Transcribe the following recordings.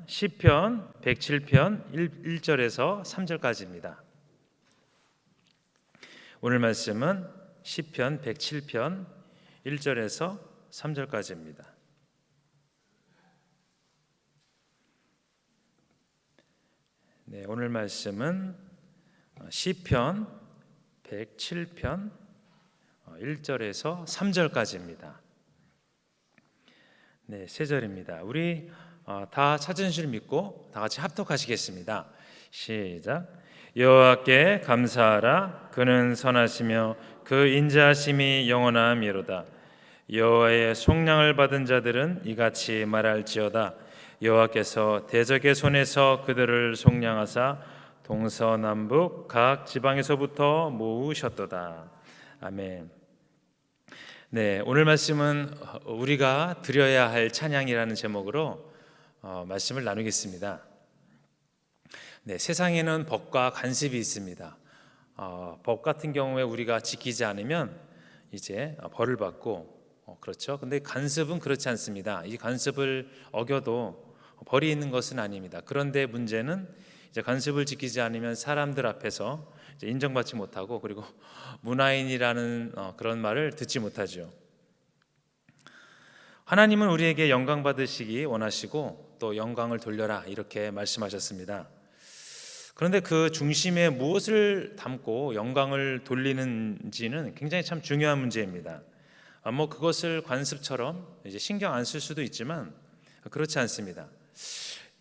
시편 107편 1절에서 3절까지입니다. 오늘 말씀은 시편 107편 1절에서 3절까지입니다. 네, 오늘 말씀은 시편 107편 1절에서 3절까지입니다. 네, 세 절입니다. 우리 다 찾은 줄 믿고 다 같이 합독하시겠습니다. 시작. 여호와께 감사하라. 그는 선하시며 그 인자하심이 영원함이로다. 여호와의 속량을 받은 자들은 이같이 말할지어다. 여호와께서 대적의 손에서 그들을 속량하사 동서남북 각 지방에서부터 모으셨도다. 아멘. 네, 오늘 말씀은 우리가 드려야 할 찬양이라는 제목으로 말씀을 나누겠습니다. 네, 세상에는 법과 관습이 있습니다. 법 같은 경우에 우리가 지키지 않으면 이제 벌을 받고 그렇죠. 근데 관습은 그렇지 않습니다. 이 관습을 어겨도 벌이 있는 것은 아닙니다. 그런데 문제는 이제 관습을 지키지 않으면 사람들 앞에서 이제 인정받지 못하고 그리고 문화인이라는 그런 말을 듣지 못하죠. 하나님은 우리에게 영광 받으시기 원하시고 또 영광을 돌려라 이렇게 말씀하셨습니다. 그런데 그 중심에 무엇을 담고 영광을 돌리는지는 굉장히 참 중요한 문제입니다. 그것을 관습처럼 이제 신경 안 쓸 수도 있지만 그렇지 않습니다.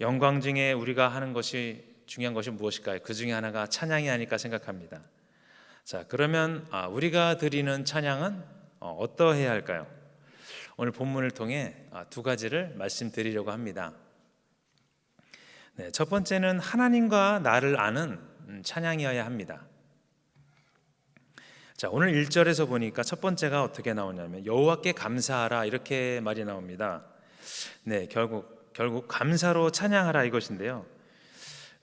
영광 중에 우리가 하는 것이 중요한 것이 무엇일까요? 그 중에 하나가 찬양이 아닐까 생각합니다. 자, 그러면 우리가 드리는 찬양은 어떠해야 할까요? 오늘 본문을 통해 두 가지를 말씀드리려고 합니다. 네, 첫 번째는 하나님과 나를 아는 찬양이어야 합니다. 자, 오늘 1절에서 보니까 첫 번째가 어떻게 나오냐면 여호와께 감사하라 이렇게 말이 나옵니다. 네, 결국 감사로 찬양하라 이것인데요.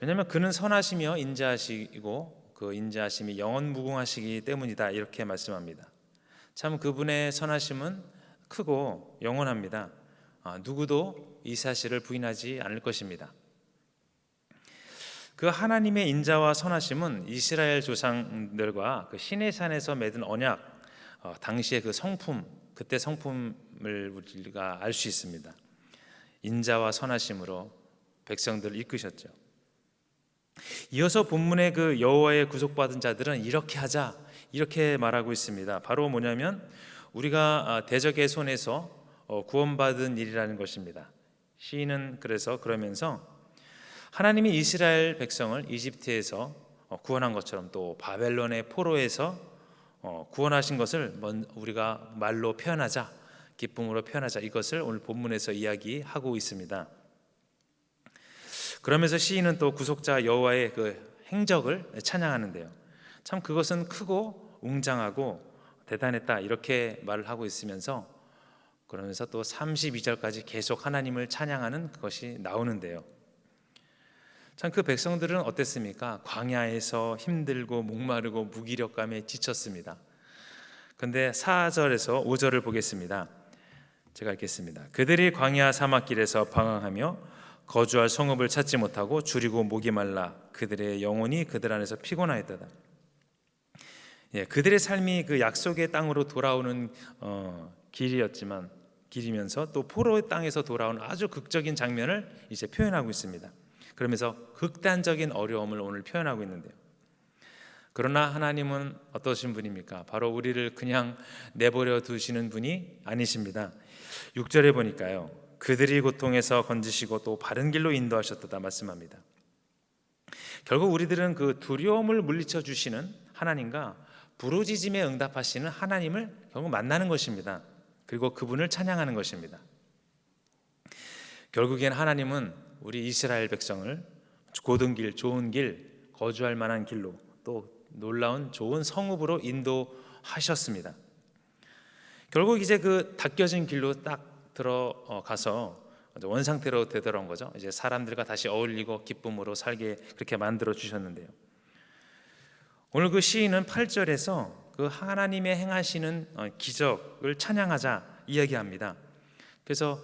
왜냐하면 그는 선하시며 인자하시고 그 인자하심이 영원 무궁하시기 때문이다 이렇게 말씀합니다. 참 그분의 선하심은 크고 영원합니다. 누구도 이 사실을 부인하지 않을 것입니다. 그 하나님의 인자와 선하심은 이스라엘 조상들과 그 시내산에서 맺은 언약, 당시의 그 성품, 그때 성품을 우리가 알 수 있습니다. 인자와 선하심으로 백성들을 이끄셨죠. 이어서 본문의 그 여호와의 구속받은 자들은 이렇게 하자 이렇게 말하고 있습니다. 바로 뭐냐면 우리가 대적의 손에서 구원받은 일이라는 것입니다. 시인은 그러면서 하나님이 이스라엘 백성을 이집트에서 구원한 것처럼 또 바벨론의 포로에서 구원하신 것을 우리가 말로 표현하자, 기쁨으로 표현하자, 이것을 오늘 본문에서 이야기하고 있습니다. 그러면서 시인은 또 구속자 여호와의 그 행적을 찬양하는데요. 참 그것은 크고 웅장하고 대단했다 이렇게 말을 하고 있으면서 그러면서 또 32절까지 계속 하나님을 찬양하는 그것이 나오는데요. 참 그 백성들은 어땠습니까? 광야에서 힘들고 목마르고 무기력감에 지쳤습니다. 그런데 4절에서 5절을 보겠습니다. 제가 읽겠습니다. 그들이 광야 사막길에서 방황하며 거주할 성읍을 찾지 못하고 줄이고 목이 말라 그들의 영혼이 그들 안에서 피곤하였도다. 예, 그들의 삶이 그 약속의 땅으로 돌아오는 길이면서 또 포로의 땅에서 돌아오는 아주 극적인 장면을 이제 표현하고 있습니다. 그러면서 극단적인 어려움을 오늘 표현하고 있는데요. 그러나 하나님은 어떠신 분입니까? 바로 우리를 그냥 내버려 두시는 분이 아니십니다. 6절에 보니까요. 그들이 고통에서 건지시고 또 바른 길로 인도하셨다 말씀합니다. 결국 우리들은 그 두려움을 물리쳐 주시는 하나님과 부르짖음에 응답하시는 하나님을 결국 만나는 것입니다. 그리고 그분을 찬양하는 것입니다. 결국엔 하나님은 우리 이스라엘 백성을 고든 길, 좋은 길, 거주할 만한 길로 또 놀라운 좋은 성읍으로 인도하셨습니다. 결국 이제 그 닦여진 길로 딱 들어가서 원상태로 되돌아온 거죠. 이제 사람들과 다시 어울리고 기쁨으로 살게 그렇게 만들어 주셨는데요. 오늘 그 시인은 8절에서 그 하나님의 행하시는 기적을 찬양하자 이야기합니다. 그래서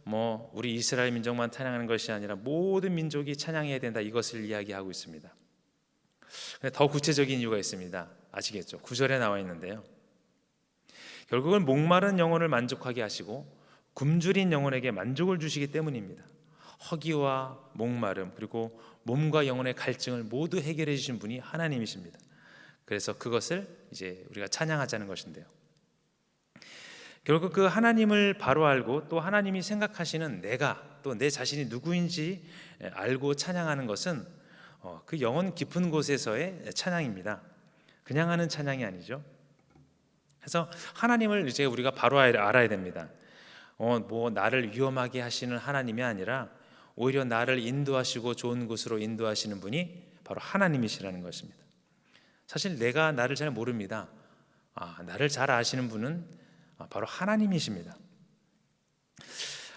뭐 우리 이스라엘 민족만 찬양하는 것이 아니라 모든 민족이 찬양해야 된다, 이것을 이야기하고 있습니다. 근데 더 구체적인 이유가 있습니다. 아시겠죠? 9절에 나와 있는데요. 결국은 목마른 영혼을 만족하게 하시고 굶주린 영혼에게 만족을 주시기 때문입니다. 허기와 목마름, 그리고 몸과 영혼의 갈증을 모두 해결해 주신 분이 하나님이십니다. 그래서 그것을 이제 우리가 찬양하자는 것인데요. 결국 그 하나님을 바로 알고 또 하나님이 생각하시는 내가 또 내 자신이 누구인지 알고 찬양하는 것은 그 영혼 깊은 곳에서의 찬양입니다. 그냥 하는 찬양이 아니죠. 그래서 하나님을 이제 우리가 바로 알아야 됩니다. 뭐 나를 위험하게 하시는 하나님이 아니라 오히려 나를 인도하시고 좋은 곳으로 인도하시는 분이 바로 하나님이시라는 것입니다. 사실 내가 나를 잘 모릅니다. 나를 잘 아시는 분은 바로 하나님이십니다.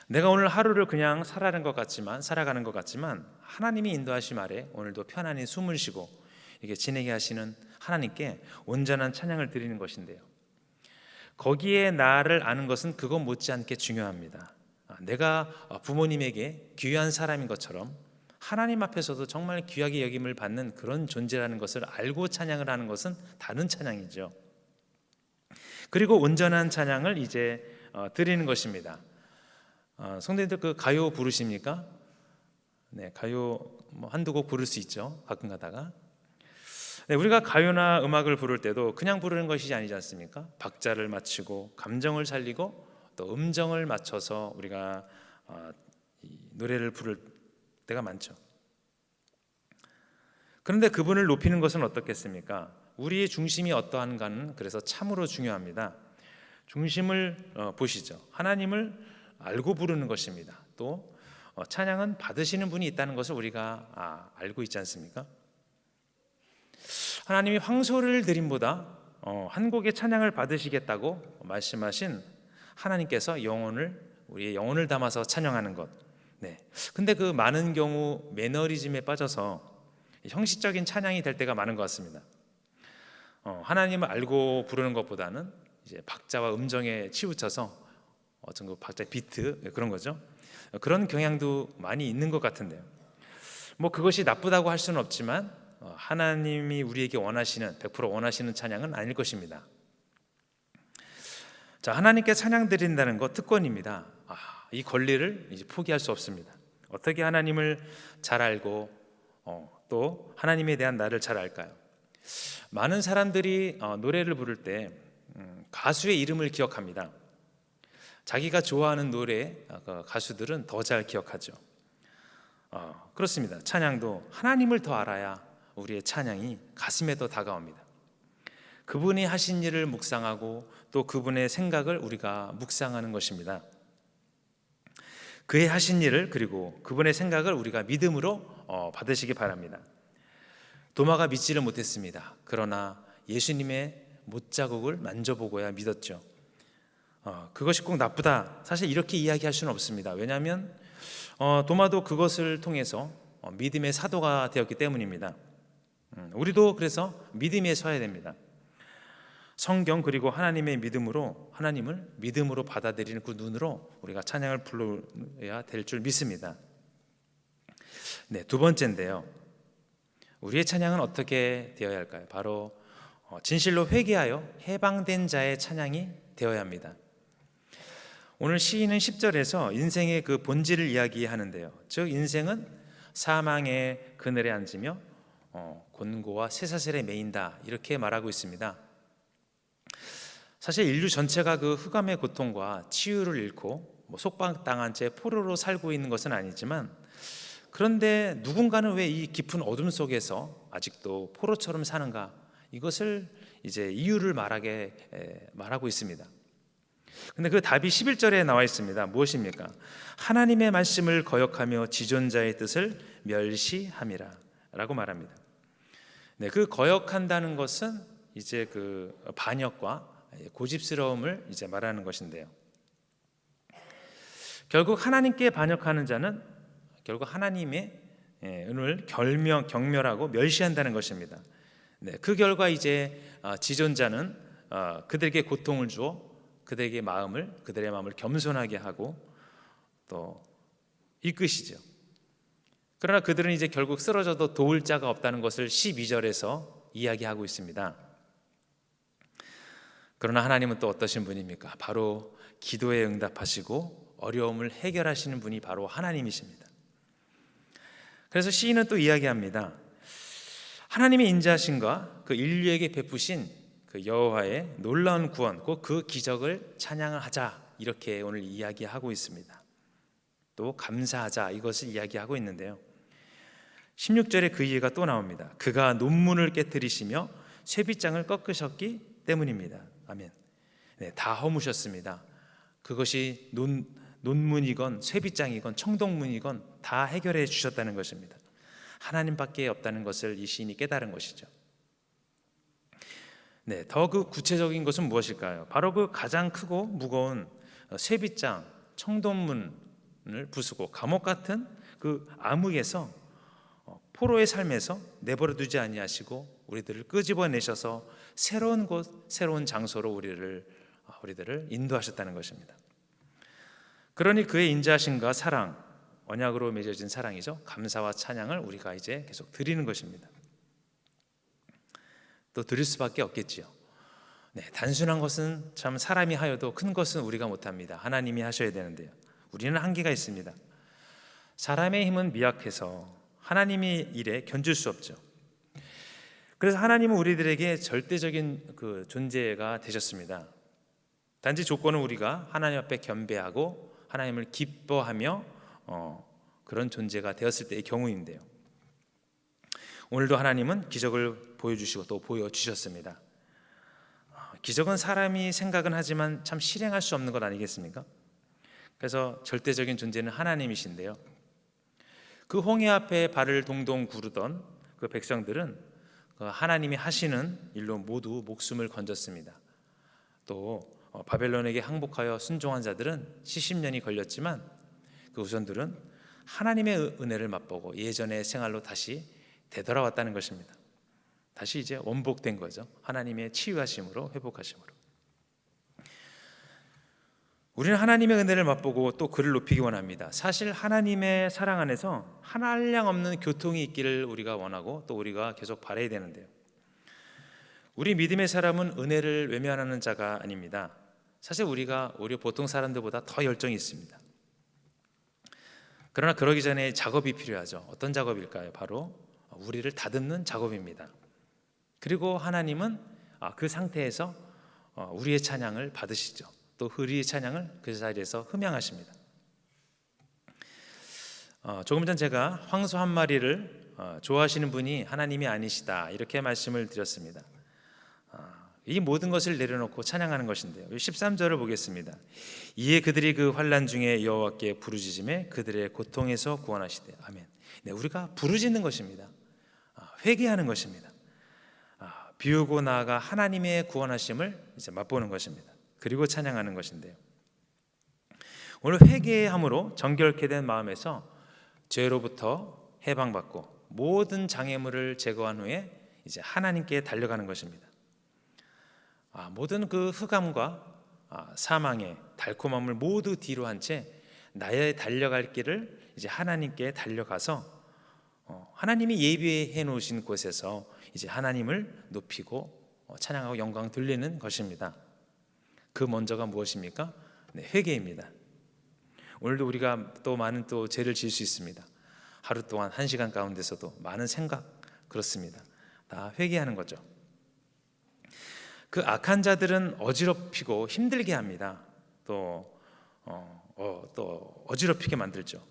내가 오늘 하루를 그냥 살아가는 것 같지만 하나님이 인도하심 아래 오늘도 편안히 숨을 쉬고 이렇게 지내게 하시는 하나님께 온전한 찬양을 드리는 것인데요. 거기에 나를 아는 것은 그것 못지않게 중요합니다. 내가 부모님에게 귀한 사람인 것처럼 하나님 앞에서도 정말 귀하게 여김을 받는 그런 존재라는 것을 알고 찬양을 하는 것은 다른 찬양이죠. 그리고 온전한 찬양을 이제 드리는 것입니다. 성도님들 그 가요 부르십니까? 네, 가요 뭐 한두 곡 부를 수 있죠. 가끔 가다가. 네, 우리가 가요나 음악을 부를 때도 그냥 부르는 것이 아니지 않습니까? 박자를 맞추고 감정을 살리고 또 음정을 맞춰서 우리가 노래를 부를 때가 많죠. 그런데 그분을 높이는 것은 어떻겠습니까? 우리의 중심이 어떠한가는 그래서 참으로 중요합니다. 중심을 보시죠. 하나님을 알고 부르는 것입니다. 또 찬양은 받으시는 분이 있다는 것을 우리가 알고 있지 않습니까? 하나님이 황소를 드림보다 한 곡의 찬양을 받으시겠다고 말씀하신 하나님께서 우리의 영혼을 담아서 찬양하는 것. 네. 근데 그 많은 경우 매너리즘에 빠져서 형식적인 찬양이 될 때가 많은 것 같습니다. 하나님을 알고 부르는 것보다는 이제 박자와 음정에 치우쳐서 어떤 그 박자 비트 그런 거죠. 그런 경향도 많이 있는 것 같은데요. 뭐 그것이 나쁘다고 할 수는 없지만 하나님이 우리에게 원하시는 100% 원하시는 찬양은 아닐 것입니다. 자, 하나님께 찬양 드린다는 것 특권입니다. 이 권리를 이제 포기할 수 없습니다. 어떻게 하나님을 잘 알고 또 하나님에 대한 나를 잘 알까요? 많은 사람들이 노래를 부를 때 가수의 이름을 기억합니다. 자기가 좋아하는 노래 가수들은 더 잘 기억하죠. 그렇습니다. 찬양도 하나님을 더 알아야 우리의 찬양이 가슴에 더 다가옵니다. 그분이 하신 일을 묵상하고 또 그분의 생각을 우리가 묵상하는 것입니다. 그의 하신 일을 그리고 그분의 생각을 우리가 믿음으로 받으시기 바랍니다. 도마가 믿지를 못했습니다. 그러나 예수님의 못자국을 만져보고야 믿었죠. 그것이 꼭 나쁘다, 사실 이렇게 이야기할 수는 없습니다. 왜냐하면 도마도 그것을 통해서 믿음의 사도가 되었기 때문입니다. 우리도 그래서 믿음에 서야 됩니다. 성경 그리고 하나님의 믿음으로 하나님을 믿음으로 받아들이는 그 눈으로 우리가 찬양을 불러야 될 줄 믿습니다. 네, 두 번째인데요. 우리의 찬양은 어떻게 되어야 할까요? 바로 진실로 회개하여 해방된 자의 찬양이 되어야 합니다. 오늘 시인은 10절에서 인생의 그 본질을 이야기하는데요. 즉 인생은 사망의 그늘에 앉으며 곤고와 쇠사슬에 매인다, 이렇게 말하고 있습니다. 사실 인류 전체가 그 흑암의 고통과 치유를 잃고 속박당한 채 포로로 살고 있는 것은 아니지만, 그런데 누군가는 왜 이 깊은 어둠 속에서 아직도 포로처럼 사는가, 이것을 이제 이유를 말하고 있습니다. 근데 그 답이 11절에 나와 있습니다. 무엇입니까? 하나님의 말씀을 거역하며 지존자의 뜻을 멸시함이라 라고 말합니다. 네, 그 거역한다는 것은 이제 그 반역과 고집스러움을 이제 말하는 것인데요. 결국 하나님께 반역하는 자는 결국 하나님의 은을 경멸하고 멸시한다는 것입니다. 네, 그 결과 이제 지존자는 그들에게 고통을 주어 그들의 마음을 겸손하게 하고 또 이끄시죠. 그러나 그들은 이제 결국 쓰러져도 도울 자가 없다는 것을 12절에서 이야기하고 있습니다. 그러나 하나님은 또 어떠신 분입니까? 바로 기도에 응답하시고 어려움을 해결하시는 분이 바로 하나님이십니다. 그래서 시인은 또 이야기합니다. 하나님의 인자하심과 그 인류에게 베푸신 그 여호와의 놀라운 구원, 꼭 그 기적을 찬양을 하자, 이렇게 오늘 이야기하고 있습니다. 또 감사하자, 이것을 이야기하고 있는데요. 16절에 그 이해가 또 나옵니다. 그가 논문을 깨뜨리시며 쇠빗장을 꺾으셨기 때문입니다. 아멘. 네, 다 허무셨습니다. 그것이 논문이건 쇠빗장이건 청동문이건 다 해결해 주셨다는 것입니다. 하나님밖에 없다는 것을 이 시인이 깨달은 것이죠. 네, 더 그 구체적인 것은 무엇일까요? 바로 그 가장 크고 무거운 쇠빗장, 청동문을 부수고 감옥 같은 그 암흑에서, 포로의 삶에서 내버려 두지 아니하시고 우리들을 끄집어내셔서 새로운 곳, 새로운 장소로 우리들을 인도하셨다는 것입니다. 그러니 그의 인자하심과 사랑, 언약으로 맺어진 사랑이죠. 감사와 찬양을 우리가 이제 계속 드리는 것입니다. 또 드릴 수밖에 없겠지요. 네, 단순한 것은 참 사람이 하여도 큰 것은 우리가 못합니다. 하나님이 하셔야 되는데요. 우리는 한계가 있습니다. 사람의 힘은 미약해서 하나님의 일에 견줄 수 없죠. 그래서 하나님은 우리들에게 절대적인 그 존재가 되셨습니다. 단지 조건은 우리가 하나님 앞에 겸비하고 하나님을 기뻐하며 그런 존재가 되었을 때의 경우인데요. 오늘도 하나님은 기적을 보여주시고 또 보여주셨습니다. 기적은 사람이 생각은 하지만 참 실행할 수 없는 것 아니겠습니까? 그래서 절대적인 존재는 하나님이신데요. 그 홍해 앞에 발을 동동 구르던 그 백성들은 그 하나님이 하시는 일로 모두 목숨을 건졌습니다. 또 바벨론에게 항복하여 순종한 자들은 70년이 걸렸지만 그 후손들은 하나님의 은혜를 맛보고 예전의 생활로 다시 되돌아왔다는 것입니다. 다시 이제 원복된 거죠. 하나님의 치유하심으로, 회복하심으로. 우리는 하나님의 은혜를 맛보고 또 그를 높이기 원합니다. 사실 하나님의 사랑 안에서 하나량 없는 교통이 있기를 우리가 원하고 또 우리가 계속 바라야 되는데요. 우리 믿음의 사람은 은혜를 외면하는 자가 아닙니다. 사실 우리가 오히려 보통 사람들보다 더 열정이 있습니다. 그러나 그러기 전에 작업이 필요하죠. 어떤 작업일까요? 바로 우리를 다듬는 작업입니다. 그리고 하나님은 그 상태에서 우리의 찬양을 받으시죠. 또 우리의 찬양을 그 자리에서 흠양하십니다. 조금 전 제가 황소 한 마리를 좋아하시는 분이 하나님이 아니시다, 이렇게 말씀을 드렸습니다. 이 모든 것을 내려놓고 찬양하는 것인데요. 13절을 보겠습니다. 이에 그들이 그 환난 중에 여호와께 부르짖음에 그들의 고통에서 구원하시되. 아멘. 네, 우리가 부르짖는 것입니다. 회개하는 것입니다. 비우고 나아가 하나님의 구원하심을 이제 맛보는 것입니다. 그리고 찬양하는 것인데요. 오늘 회개함으로 정결케 된 마음에서 죄로부터 해방받고 모든 장애물을 제거한 후에 이제 하나님께 달려가는 것입니다. 모든 그 흑암과 사망의 달콤함을 모두 뒤로 한 채 나의 달려갈 길을 이제 하나님께 달려가서 하나님이 예비해 놓으신 곳에서 이제 하나님을 높이고 찬양하고 영광 돌리는 것입니다. 그 먼저가 무엇입니까? 네, 회개입니다. 오늘도 우리가 또 많은 또 죄를 지을 수 있습니다. 하루 동안 1시간 가운데서도 많은 생각, 그렇습니다. 다 회개하는 거죠. 그 악한 자들은 어지럽히고 힘들게 합니다. 또 어지럽히게 만들죠.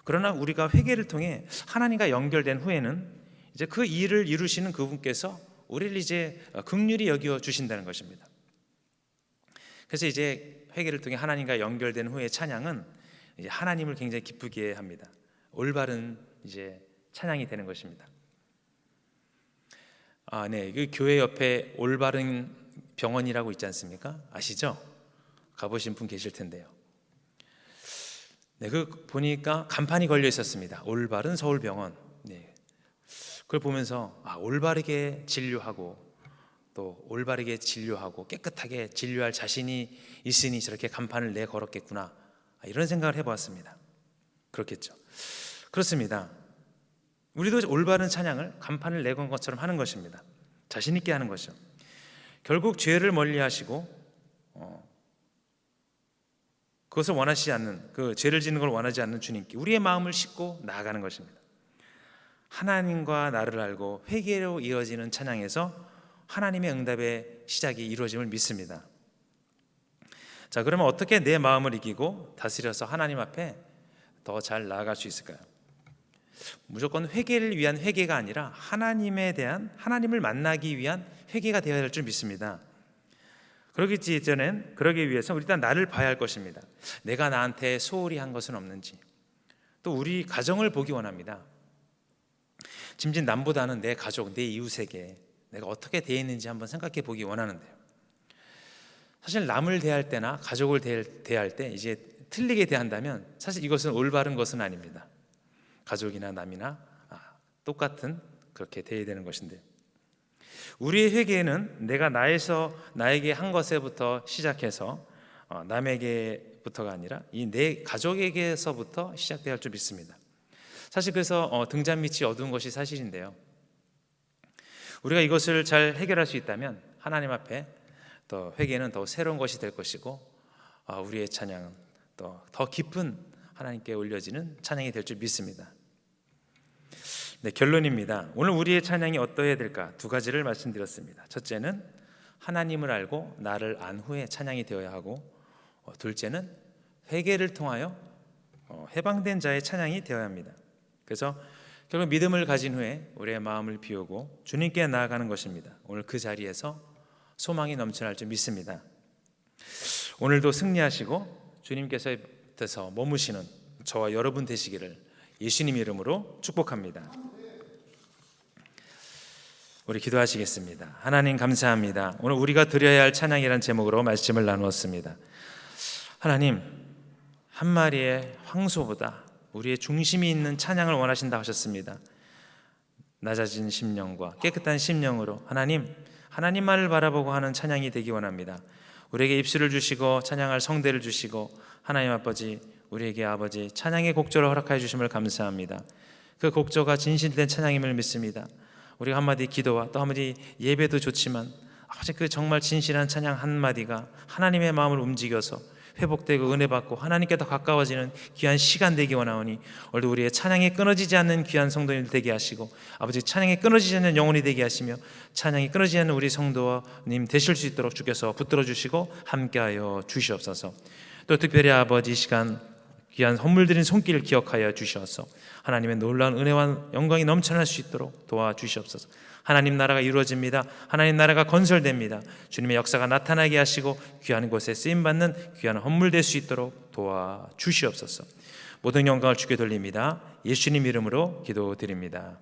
그러나 우리가 회개를 통해 하나님과 연결된 후에는 이제 그 일을 이루시는 그분께서 우리를 이제 긍휼히 여겨 주신다는 것입니다. 그래서 이제 회개를 통해 하나님과 연결된 후에 찬양은 이제 하나님을 굉장히 기쁘게 합니다. 올바른 이제 찬양이 되는 것입니다. 네, 그 교회 옆에 올바른 병원이라고 있지 않습니까? 아시죠? 가보신 분 계실 텐데요. 네, 그 보니까 간판이 걸려 있었습니다. 올바른 서울병원. 네, 그걸 보면서 올바르게 진료하고 또 올바르게 진료하고 깨끗하게 진료할 자신이 있으니 저렇게 간판을 내 걸었겠구나, 이런 생각을 해보았습니다. 그렇겠죠. 그렇습니다. 우리도 올바른 찬양을 간판을 내건 것처럼 하는 것입니다. 자신 있게 하는 것이죠. 결국 죄를 멀리하시고 그것을 원하시지 않는, 그 죄를 짓는 걸 원하지 않는 주님께 우리의 마음을 싣고 나아가는 것입니다. 하나님과 나를 알고 회개로 이어지는 찬양에서 하나님의 응답의 시작이 이루어짐을 믿습니다. 자, 그러면 어떻게 내 마음을 이기고 다스려서 하나님 앞에 더 잘 나아갈 수 있을까요? 무조건 회개를 위한 회개가 아니라 하나님에 대한, 하나님을 만나기 위한 회개가 되어야 할 줄 믿습니다. 그러기 위해서 일단 나를 봐야 할 것입니다. 내가 나한테 소홀히 한 것은 없는지, 또 우리 가정을 보기 원합니다. 짐진 남보다는 내 가족, 내 이웃에게 내가 어떻게 대했는지 한번 생각해 보기 원하는데요. 사실 남을 대할 때나 가족을 대할 때 이제 틀리게 대한다면 사실 이것은 올바른 것은 아닙니다. 가족이나 남이나 똑같은 그렇게 대해야 되는 것인데, 우리의 회개는 내가 나에게 한 것에부터 시작해서 남에게부터가 아니라 이 내 가족에게서부터 시작돼야 할 줄 믿습니다. 사실 그래서 등잔 밑이 어두운 것이 사실인데요, 우리가 이것을 잘 해결할 수 있다면 하나님 앞에 또 회개는 더 새로운 것이 될 것이고, 우리의 찬양은 또 더 깊은 하나님께 올려지는 찬양이 될 줄 믿습니다. 네, 결론입니다. 오늘 우리의 찬양이 어떠해야 될까? 두 가지를 말씀드렸습니다. 첫째는 하나님을 알고 나를 안 후에 찬양이 되어야 하고, 둘째는 회개를 통하여 해방된 자의 찬양이 되어야 합니다. 그래서 결국 믿음을 가진 후에 우리의 마음을 비우고 주님께 나아가는 것입니다. 오늘 그 자리에서 소망이 넘쳐날 줄 믿습니다. 오늘도 승리하시고 주님께서 머무시는 저와 여러분 되시기를 예수님 이름으로 축복합니다. 우리 기도하시겠습니다. 하나님 감사합니다. 오늘 우리가 드려야 할 찬양이라는 제목으로 말씀을 나누었습니다. 하나님, 한 마리의 황소보다 우리의 중심이 있는 찬양을 원하신다 하셨습니다. 낮아진 심령과 깨끗한 심령으로 하나님만을 바라보고 하는 찬양이 되기 원합니다. 우리에게 입술을 주시고 찬양할 성대를 주시고, 하나님 아버지, 우리에게 아버지 찬양의 곡조를 허락하여 주심을 감사합니다. 그 곡조가 진실된 찬양임을 믿습니다. 우리가 한마디 기도와 또 한마디 예배도 좋지만 아버지, 그 정말 진실한 찬양 한마디가 하나님의 마음을 움직여서 회복되고 은혜받고 하나님께 더 가까워지는 귀한 시간 되기 원하오니, 오늘도 우리의 찬양이 끊어지지 않는 귀한 성도님들 되게 하시고, 아버지 찬양이 끊어지지 않는 영혼이 되게 하시며, 찬양이 끊어지지 않는 우리 성도님 되실 수 있도록 주께서 붙들어 주시고 함께하여 주시옵소서. 또 특별히 아버지, 이 시간 귀한 선물 드린 손길을 기억하여 주셔서 하나님의 놀라운 은혜와 영광이 넘쳐날 수 있도록 도와주시옵소서. 하나님 나라가 이루어집니다. 하나님 나라가 건설됩니다. 주님의 역사가 나타나게 하시고 귀한 곳에 쓰임받는 귀한 선물 될 수 있도록 도와주시옵소서. 모든 영광을 주께 돌립니다. 예수님 이름으로 기도드립니다.